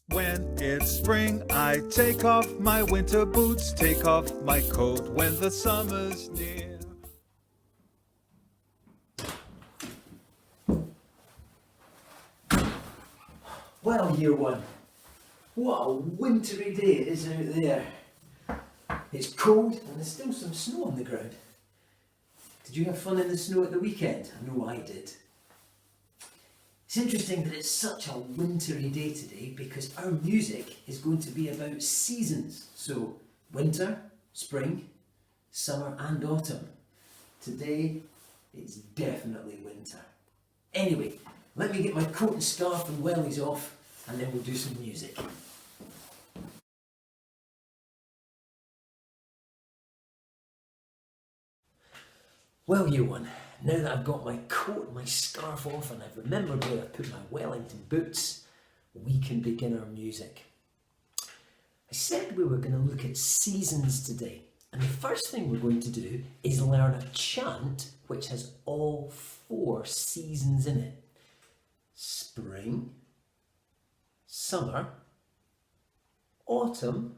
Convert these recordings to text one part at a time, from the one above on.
When it's spring, I take off my winter boots, take off my coat when the summer's near. Well, year one, what a wintry day it is out there. It's cold and there's still some snow on the ground. Did you have fun in the snow at the weekend? I know I did. It's interesting that it's such a wintry day today because our music is going to be about seasons. So winter, spring, summer and autumn. Today it's definitely winter. Anyway, let me get my coat and scarf and wellies off and then we'll do some music. Well, year one, now that I've got my coat and my scarf off and I've remembered where I put my Wellington boots, we can begin our music. I said we were going to look at seasons today, and the first thing we're going to do is learn a chant which has all 4 seasons in it. Spring, summer, autumn,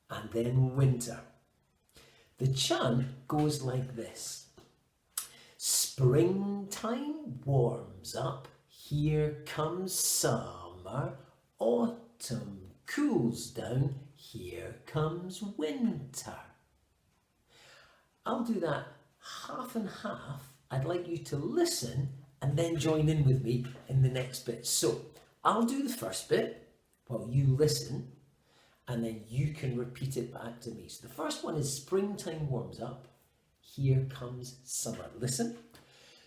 and then winter. The chant goes like this. Springtime warms up, here comes summer, autumn cools down, here comes winter. I'll do that half and half. I'd like you to listen and then join in with me in the next bit. So I'll do the first bit while you listen and then you can repeat it back to me. So the first one is springtime warms up, here comes summer. Listen.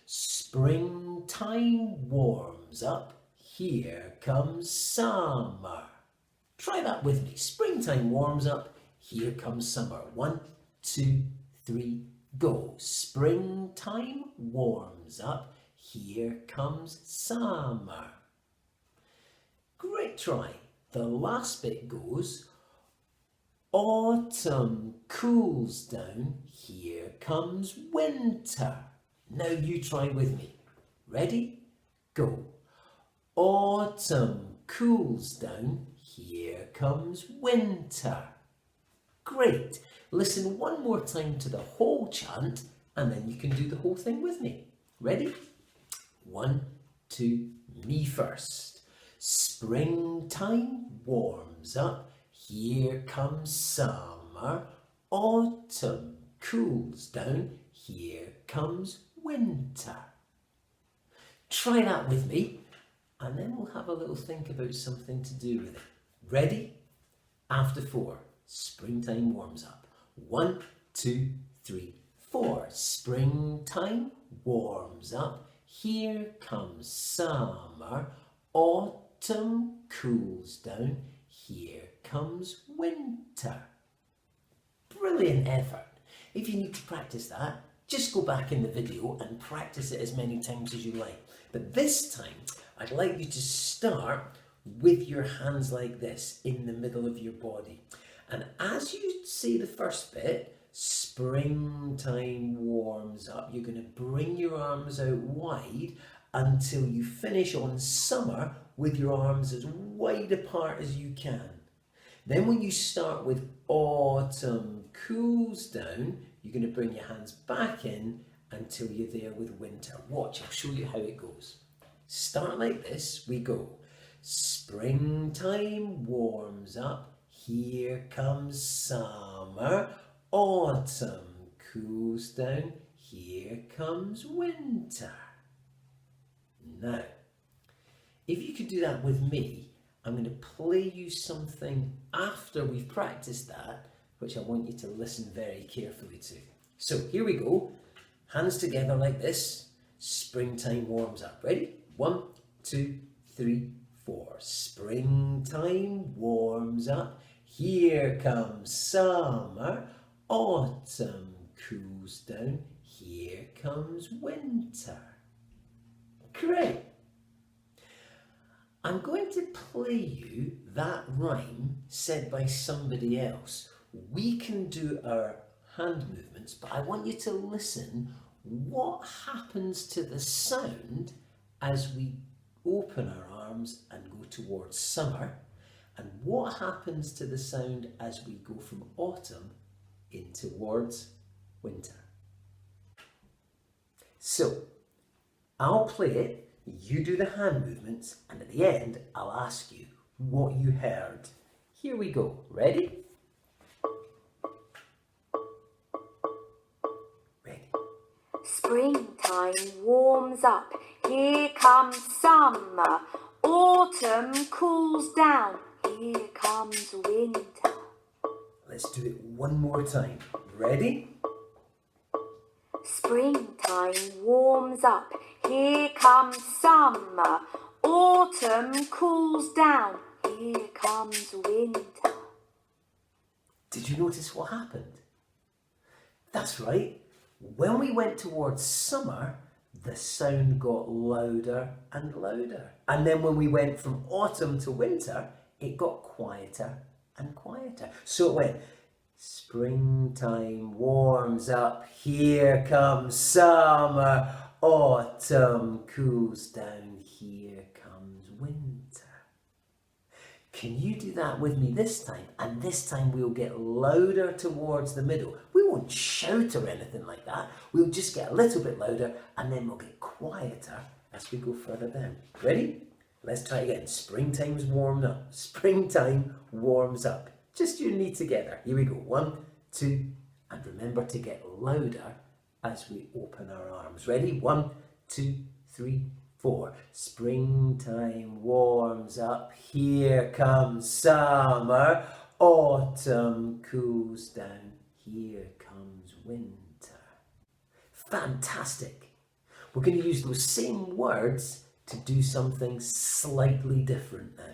Springtime warms up, here comes summer. Try that with me. Springtime warms up, here comes summer. 1, 2, 3, go. Springtime warms up, here comes summer. Great try. The last bit goes, autumn cools down, here comes winter. Now you try with me. Ready? Go. Autumn cools down, here comes winter. Great. Listen one more time to the whole chant and then you can do the whole thing with me. Ready? 1, 2, me first. Springtime warms up, here comes summer. Autumn cools down, here comes winter. Try that with me and then we'll have a little think about something to do with it. Ready? After 4, springtime warms up. 1, 2, 3, 4. Springtime warms up, here comes summer. Autumn cools down, here comes winter. Brilliant effort. If you need to practice that, just go back in the video and practice it as many times as you like. But this time, I'd like you to start with your hands like this in the middle of your body. And as you say the first bit, springtime warms up, you're going to bring your arms out wide until you finish on summer with your arms as wide apart as you can. Then when you start with autumn cools down, you're going to bring your hands back in until you're there with winter. Watch, I'll show you how it goes. Start like this, we go. Springtime warms up, here comes summer. Autumn cools down, here comes winter. Now, if you could do that with me, I'm going to play you something after we've practiced that, which I want you to listen very carefully to. So here we go. Hands together like this. Springtime warms up. Ready? 1, 2, 3, 4. Springtime warms up. Here comes summer. Autumn cools down. Here comes winter. Great. I'm going to play you that rhyme said by somebody else. We can do our hand movements, but I want you to listen what happens to the sound as we open our arms and go towards summer, And what happens to the sound as we go from autumn in towards winter? So, I'll play it, you do the hand movements, and at the end I'll ask you what you heard. Here we go. Ready? Ready. Springtime warms up, here comes summer. Autumn cools down, here comes winter. Let's do it one more time. Ready? Springtime warms up, here comes summer. Autumn cools down, here comes winter. Did you notice what happened? That's right. When we went towards summer, the sound got louder and louder. And then when we went from autumn to winter, it got quieter and quieter. So it went, springtime warms up, here comes summer. Autumn cools down, here comes winter. Can you do that with me this time? And this time we'll get louder towards the middle. We won't shout or anything like that. We'll just get a little bit louder and then we'll get quieter as we go further down. Ready? Let's try again. Springtime's warmed up. Springtime warms up. Just you and me together. Here we go. 1, 2, and remember to get louder as we open our arms. Ready? 1, 2, 3, 4. Springtime warms up, here comes summer. Autumn cools down, here comes winter. Fantastic! We're going to use those same words to do something slightly different now.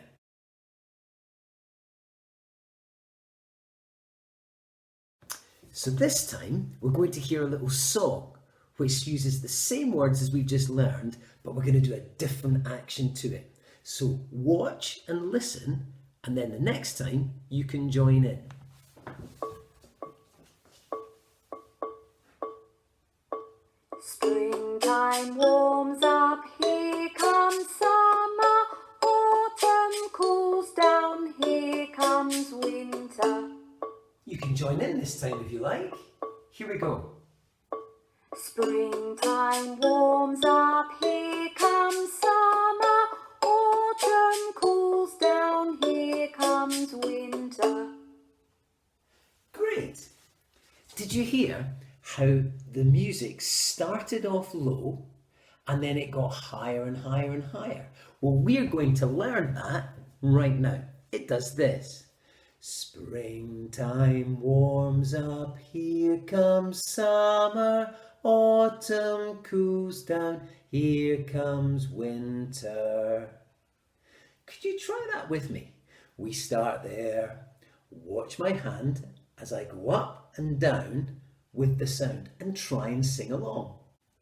So this time we're going to hear a little song which uses the same words as we've just learned, but we're going to do a different action to it. So watch and listen, and then the next time you can join in. Springtime warms up, here comes summer. Autumn cools down, here comes winter. You can join in this time if you like. Here we go. Springtime warms up, here comes summer. Autumn cools down, here comes winter. Great! Did you hear how the music started off low and then it got higher and higher and higher? Well, we're going to learn that right now. It does this. Springtime warms up, here comes summer. Autumn cools down, here comes winter. Could you try that with me? We start there. Watch my hand as I go up and down with the sound and try and sing along.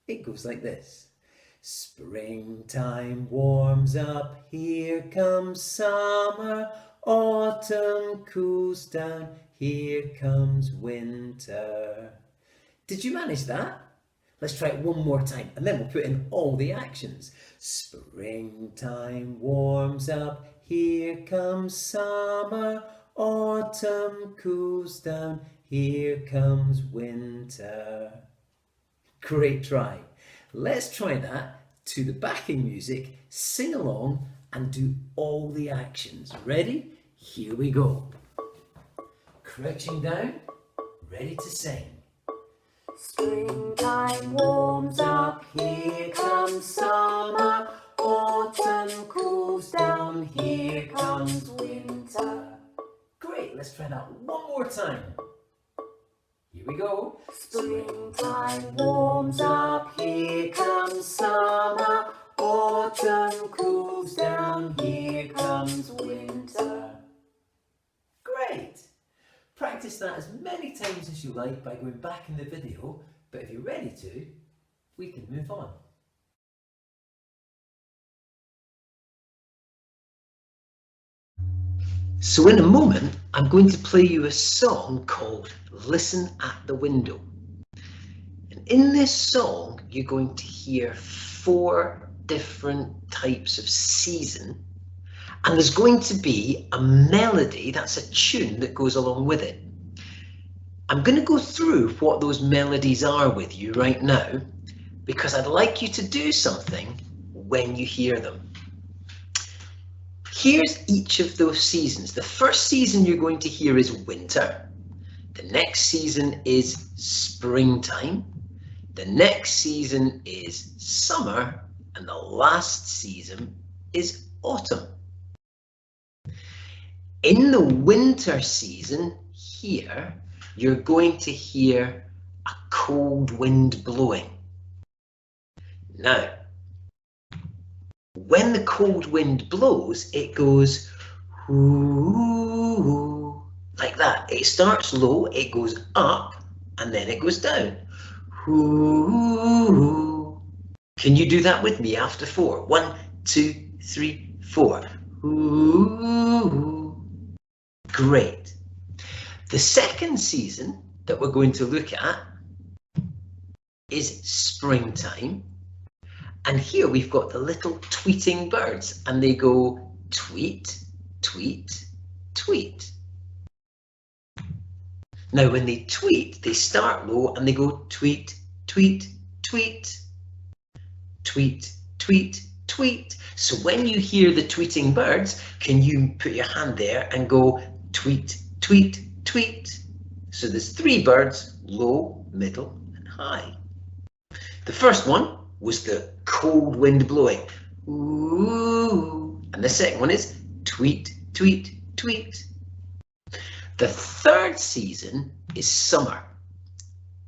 It goes like this. Springtime warms up, here comes summer. Autumn cools down, here comes winter. Did you manage that? Let's try it one more time and then we'll put in all the actions. Springtime warms up, here comes summer. Autumn cools down, here comes winter. Great try. Let's try that to the backing music, sing along and do all the actions. Ready? Here we go. Crouching down, ready to sing. Springtime warms up, here comes summer. Autumn cools down, here comes winter. Great, let's try that one more time. Here we go. Springtime warms up, here comes summer. Autumn cools down, here comes winter. Great! Practice that as many times as you like by going back in the video, but if you're ready to, we can move on. So in a moment, I'm going to play you a song called Listen at the Window. And in this song, you're going to hear 4 different types of season, And there's going to be a melody, that's a tune that goes along with it. I'm going to go through what those melodies are with you right now, because I'd like you to do something when you hear them. Here's each of those seasons. The first season you're going to hear is winter. The next season is springtime. The next season is summer. And the last season is autumn. In the winter season here, you're going to hear a cold wind blowing. Now, when the cold wind blows, it goes whoo, like that. It starts low, it goes up, and then it goes down. Whoo. Can you do that with me after 4? 1, 2, 3, 4. Whoo. Great. The second season that we're going to look at is springtime. And here we've got the little tweeting birds, and they go tweet, tweet, tweet. Now when they tweet, they start low and they go tweet, tweet, tweet, tweet, tweet, tweet. So when you hear the tweeting birds, can you put your hand there and go tweet, tweet, tweet? So there's 3 birds, low, middle and high. The first one was the cold wind blowing, ooh, and the second one is tweet, tweet, tweet. The third season is summer.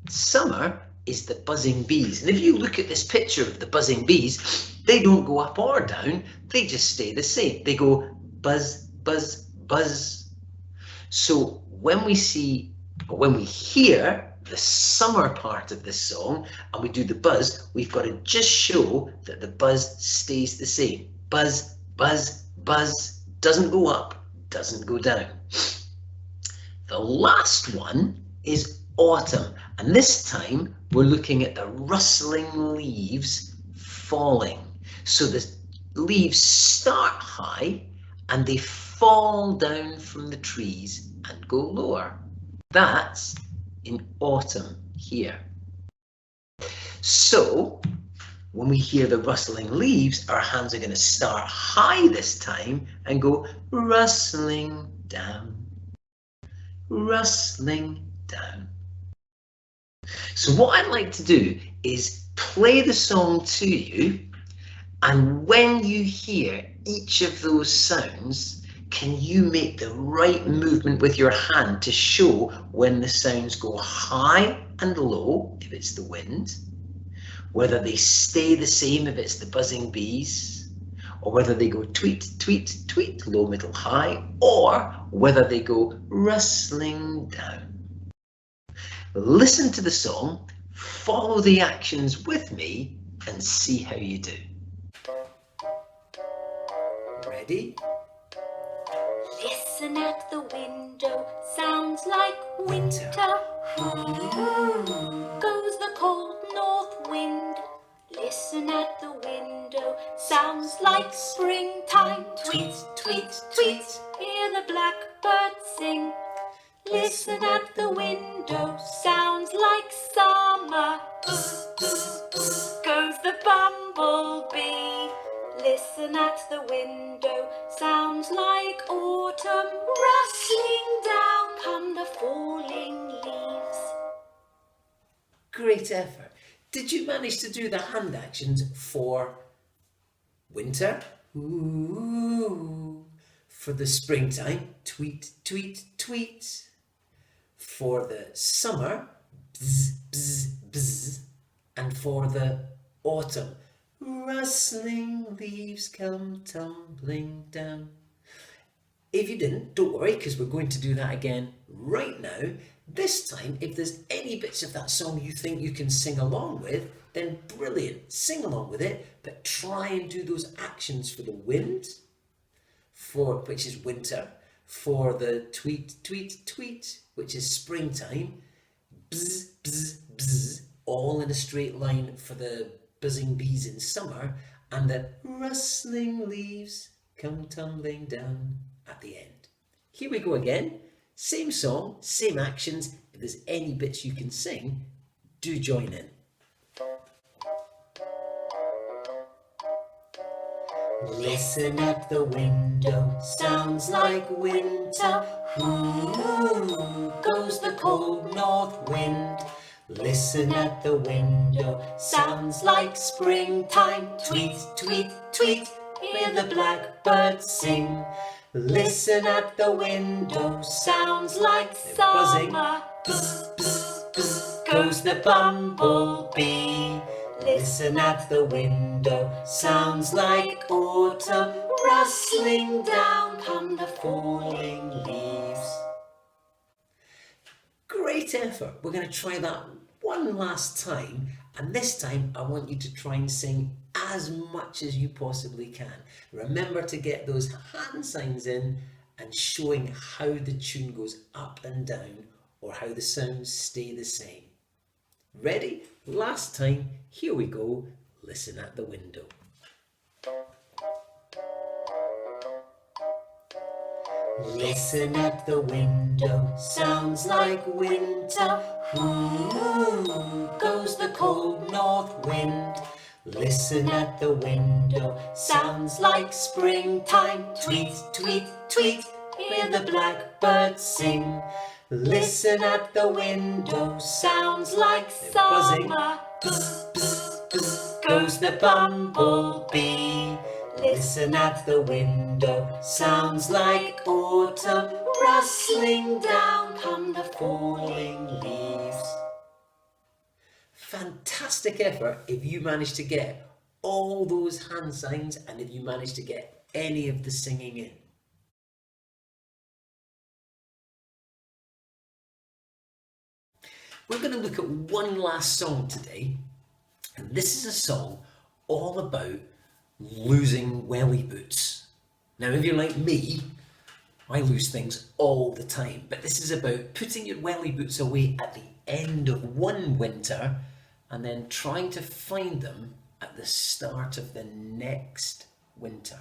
Summer is the buzzing bees, and if you look at this picture of the buzzing bees, they don't go up or down, they just stay the same. They go buzz, buzz, buzz. So when we hear the summer part of this song and we do the buzz, we've got to just show that the buzz stays the same. Buzz, buzz, buzz, doesn't go up, doesn't go down. The last one is autumn, and this time we're looking at the rustling leaves falling. So the leaves start high and they fall down from the trees and go lower. That's in autumn here. So when we hear the rustling leaves, our hands are going to start high this time and go rustling down, rustling down. So what I'd like to do is play the song to you, and when you hear each of those sounds, can you make the right movement with your hand to show when the sounds go high and low, if it's the wind, whether they stay the same if it's the buzzing bees, or whether they go tweet, tweet, tweet, low, middle, high, or whether they go rustling down. Listen to the song, follow the actions with me, and see how you do. Ready? Listen at the window, sounds like winter. Goes the cold north wind. Listen at the window, sounds like springtime. Tweet, tweet, tweet, hear the blackbird sing. Listen at the window, sounds like summer. Goes the bumblebee. Listen at the window, sounds like autumn. Rustling down come the falling leaves. Great effort. Did you manage to do the hand actions for winter? Ooh. For the springtime, tweet, tweet, tweet. For the summer, bzz, bzz, bzz. And for the autumn, rustling leaves come tumbling down. If you didn't, don't worry, because we're going to do that again right now. This time, if there's any bits of that song you think you can sing along with, then brilliant, sing along with it, but try and do those actions for the wind, which is winter, for the tweet, tweet, tweet, which is springtime, bzz, bzz, bzz, all in a straight line for the buzzing bees in summer, and the rustling leaves come tumbling down at the end. Here we go again. Same song, same actions. If there's any bits you can sing, do join in. Listen at the window, sounds like winter. Hoo, goes the cold north wind. Listen at the window, sounds like springtime. Tweet, tweet, tweet, hear the blackbird sing. Listen at the window, sounds like summer. Bzz, bzz, bzz, goes the bumblebee. Listen at the window, sounds like autumn. Rustling down come the falling leaves. Great effort. We're going to try that one last time, and this time I want you to try and sing as much as you possibly can. Remember to get those hand signs in and showing how the tune goes up and down or how the sounds stay the same. Ready? Last time. Here we go. Listen at the window. Listen at the window, sounds like winter. Hoo, goes the cold north wind. Listen at the window, sounds like springtime. Tweet, tweet, tweet, hear the blackbird sing. Listen at the window, sounds like summer. Bzz, bzz, bzz, goes the bumblebee. Listen at the window, sounds like autumn. Rustling down come the falling leaves. Fantastic effort if you manage to get all those hand signs and if you manage to get any of the singing in. We're going to look at one last song today, and this is a song all about losing welly boots. Now, if you're like me, I lose things all the time, but this is about putting your welly boots away at the end of one winter and then trying to find them at the start of the next winter.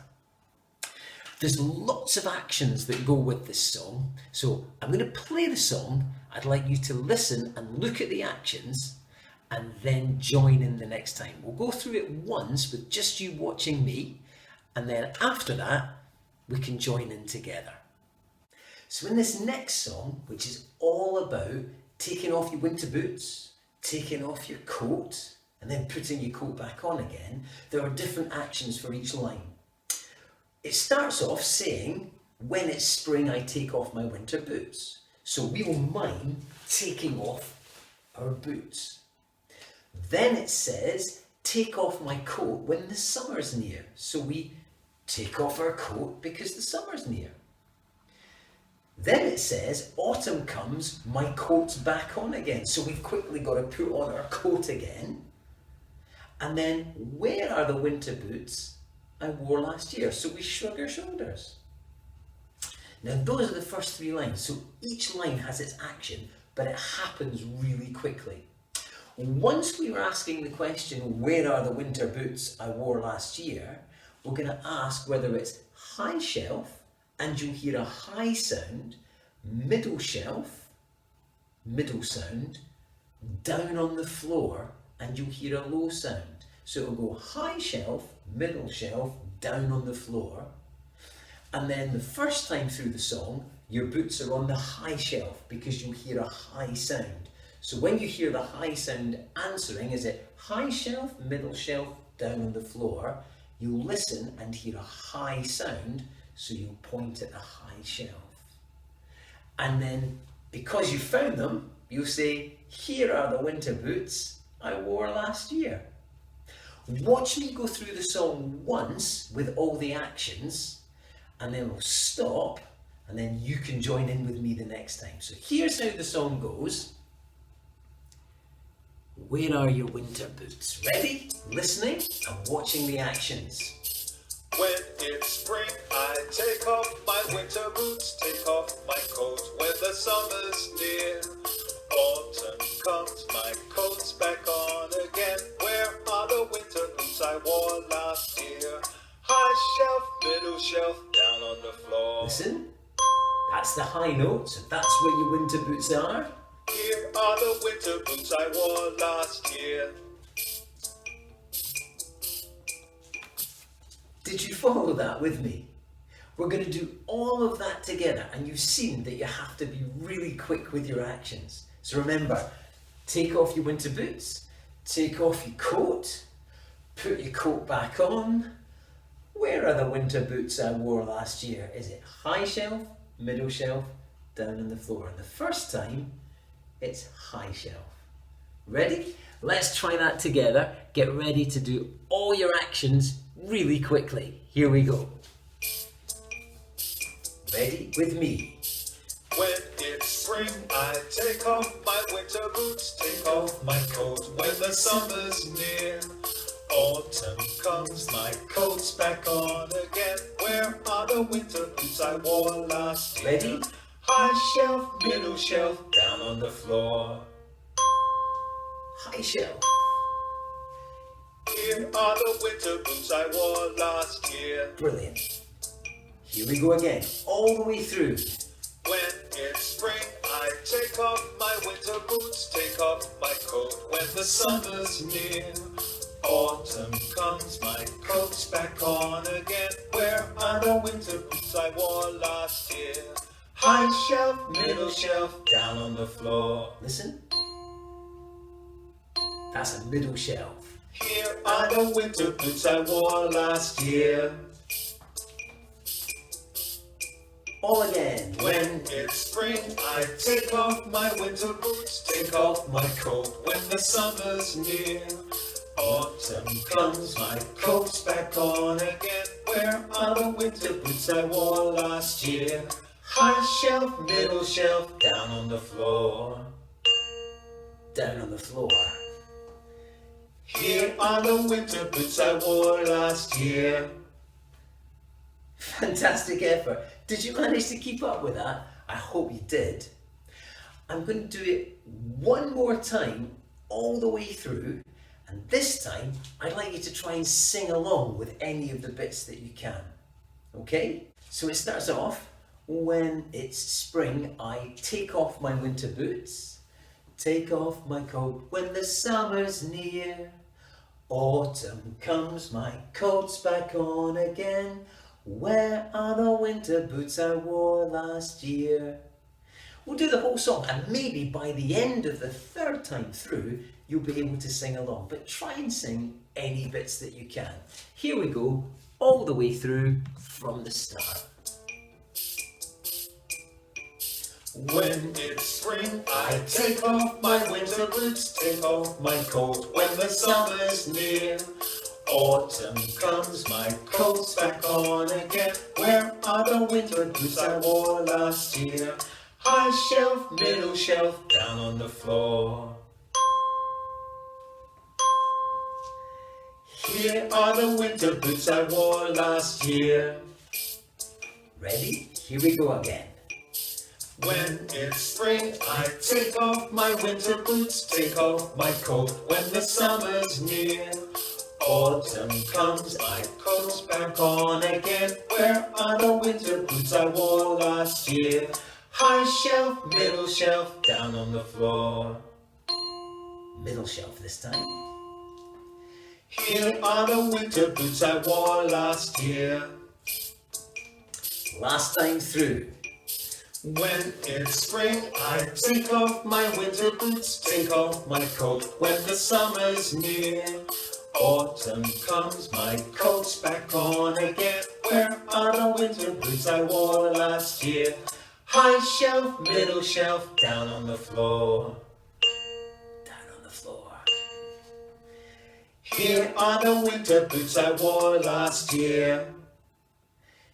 There's lots of actions that go with this song, so I'm going to play the song. I'd like you to listen and look at the actions and then join in the next time. We'll go through it once with just you watching me, and then after that we can join in together. So in this next song, which is all about taking off your winter boots, taking off your coat and then putting your coat back on again, there are different actions for each line. It starts off saying, when it's spring I take off my winter boots. So we will mime taking off our boots. Then it says, take off my coat when the summer's near. So we take off our coat because the summer's near. Then it says, autumn comes, my coat's back on again. So we've quickly got to put on our coat again. And then, where are the winter boots I wore last year? So we shrug our shoulders. Now those are the first three lines. So each line has its action, but it happens really quickly. Once we were asking the question, where are the winter boots I wore last year? We're going to ask whether it's high shelf, and you'll hear a high sound, middle shelf, middle sound, down on the floor, and you'll hear a low sound. So it'll go high shelf, middle shelf, down on the floor. And then the first time through the song, your boots are on the high shelf because you'll hear a high sound. So when you hear the high sound answering, is it high shelf, middle shelf, down on the floor? You'll listen and hear a high sound, so you'll point at the high shelf. And then, because you found them, you'll say, here are the winter boots I wore last year. Watch me go through the song once with all the actions, and then we'll stop, and then you can join in with me the next time. So here's how the song goes. Where are your winter boots? Ready? Listening and watching the actions. When it's spring, I take off my winter boots, take off my coat when the summer's near. Autumn comes, my coat's back on again. Where are the winter boots I wore last year? High shelf, middle shelf, That's the high note, so that's where your winter boots are. Here are the winter boots I wore last year. Did you follow that with me? We're going to do all of that together, and you've seen that you have to be really quick with your actions. So remember, take off your winter boots, take off your coat, put your coat back on. Where are the winter boots I wore last year? Is it high shelf, middle shelf, down on the floor? And the first time, it's high shelf. Ready? Let's try that together. Get ready to do all your actions really quickly. Here we go. Ready with me. When it's spring, I take off my winter boots, take off my coat when the summer's near. Autumn comes, my coat's back on again. Where are the winter boots I wore last year? Ready? High shelf, middle shelf, down on the floor. High shelf. Here are the winter boots I wore last year. Brilliant. Here we go again, all the way through. When it's spring, I take off my winter boots, take off my coat when the summer's near. Autumn comes, my coat's back on again. Where are the winter boots I wore last year? High shelf, middle shelf, down on the floor. Listen. That's a middle shelf. Here are the winter boots I wore last year. All again. When it's spring, I take off my winter boots, take off my coat when the summer's near. Autumn comes, my coat's back on again. Where are the winter boots I wore last year? High shelf, middle shelf, down on the floor. Down on the floor. Here are the winter boots I wore last year. Fantastic effort. Did you manage to keep up with that? I hope you did. I'm going to do it one more time all the way through, and this time I'd like you to try and sing along with any of the bits that you can. Okay? So it starts off, when it's spring, I take off my winter boots, take off my coat when the summer's near. Autumn comes, my coat's back on again. Where are the winter boots I wore last year? We'll do the whole song, and maybe by the end of the third time through, you'll be able to sing along, but try and sing any bits that you can. Here we go, all the way through from the start. When it's spring, I take off my winter boots, take off my coat when the summer's near. Autumn comes, my coat's back on again. Where are the winter boots I wore last year? High shelf, middle shelf, down on the floor. Here are the winter boots I wore last year. Ready? Here we go again. When it's spring, I take off my winter boots, take off my coat when the summer's near. Autumn comes, my coat's back on again. Where are the winter boots I wore last year? High shelf, middle shelf, down on the floor. Middle shelf this time. Here are the winter boots I wore last year. Last time through. When it's spring, I take off my winter boots, take off my coat when the summer's near. Autumn comes, my coat's back on again. Where are the winter boots I wore last year? High shelf, middle shelf, down on the floor. Down on the floor. Here are the winter boots I wore last year.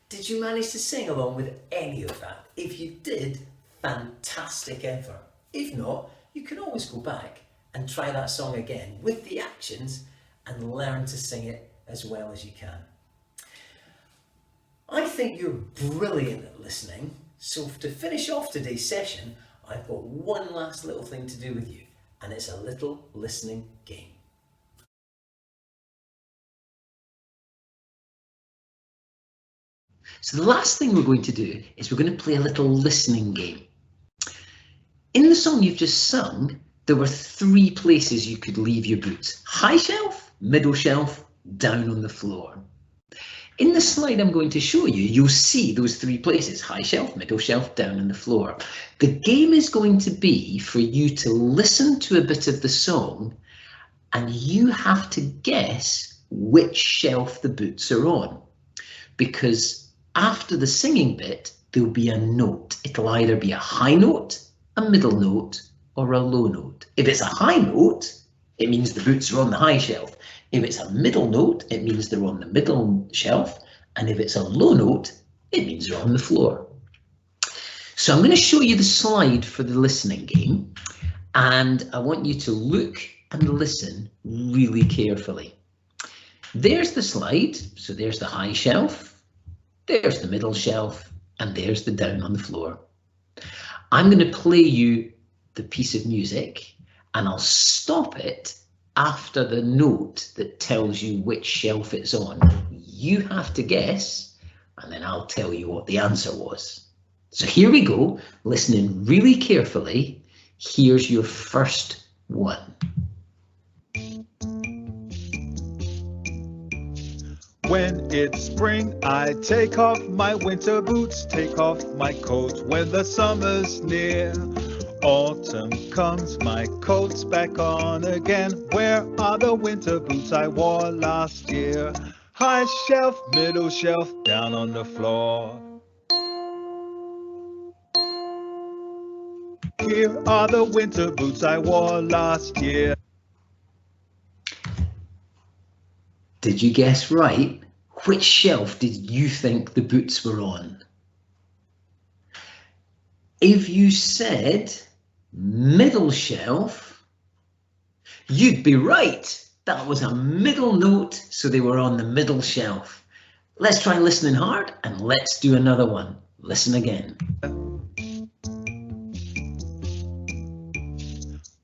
Did you manage to sing along with any of that? If you did, fantastic effort. If not, you can always go back and try that song again with the actions and learn to sing it as well as you can. I think you're brilliant at listening, so to finish off today's session, I've got one last little thing to do with you, and it's a little listening game. So the last thing we're going to do is we're going to play a little listening game. In the song you've just sung, there were 3 places you could leave your boots: high shelf, middle shelf, down on the floor. In the slide I'm going to show you, you'll see those 3 places: high shelf, middle shelf, down on the floor. The game is going to be for you to listen to a bit of the song and you have to guess which shelf the boots are on. Because after the singing bit, there'll be a note. It'll either be a high note, a middle note, or a low note. If it's a high note, it means the boots are on the high shelf. If it's a middle note, it means they're on the middle shelf. And if it's a low note, it means they're on the floor. So I'm going to show you the slide for the listening game. And I want you to look and listen really carefully. There's the slide. So there's the high shelf, there's the middle shelf, and there's the down on the floor. I'm going to play you the piece of music and I'll stop it after the note that tells you which shelf it's on. You have to guess and then I'll tell you what the answer was. So here we go, listening really carefully. Here's your first one. When it's spring, I take off my winter boots, take off my coat when the summer's near. Autumn comes, my coat's back on again. Where are the winter boots I wore last year? High shelf, middle shelf, down on the floor. Here are the winter boots I wore last year. Did you guess right? Which shelf did you think the boots were on? If you said middle shelf, you'd be right. That was a middle note, so they were on the middle shelf. Let's try listening hard and let's do another one. Listen again.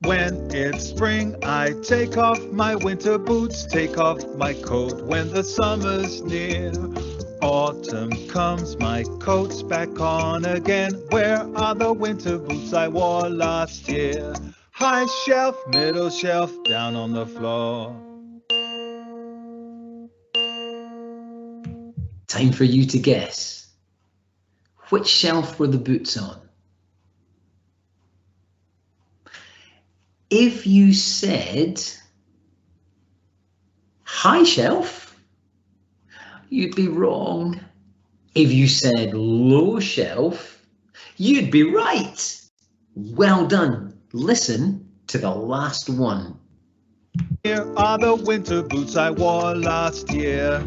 When it's spring, I take off my winter boots, take off my coat when the summer's near. Autumn comes, my coat's back on again. Where are the winter boots I wore last year? High shelf, middle shelf, down on the floor. Time for you to guess. Which shelf were the boots on? If you said high shelf, you'd be wrong. If you said low shelf, you'd be right. Well done. Listen to the last one. Here are the winter boots I wore last year.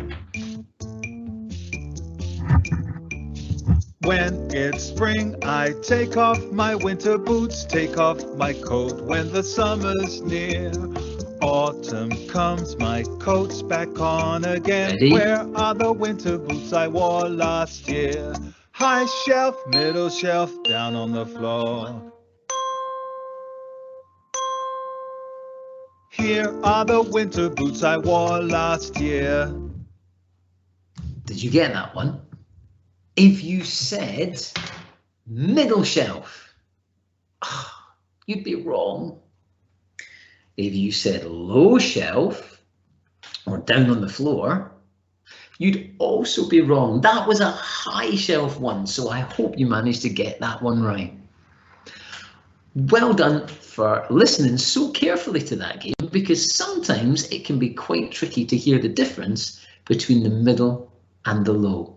When it's spring, I take off my winter boots, take off my coat when the summer's near. Autumn comes, my coat's back on again. Ready? Where are the winter boots I wore last year? High shelf, middle shelf, down on the floor. Here are the winter boots I wore last year. Did you get that one? If you said middle shelf, you'd be wrong. If you said low shelf or down on the floor, you'd also be wrong. That was a high shelf one, so I hope you managed to get that one right. Well done for listening so carefully to that game, because sometimes it can be quite tricky to hear the difference between the middle and the low.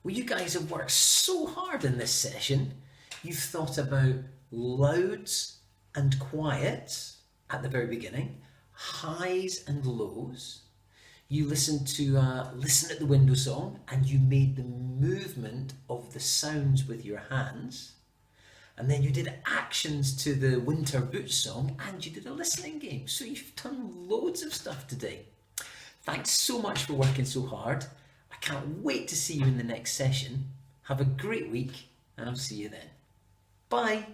Well, you guys have worked so hard in this session. You've thought about louds and quiets at the very beginning, highs and lows. You listened to Listen at the Window song and you made the movement of the sounds with your hands. And then you did actions to the Winter Boots song and you did a listening game. So you've done loads of stuff today. Thanks so much for working so hard. I can't wait to see you in the next session. Have a great week and I'll see you then. Bye.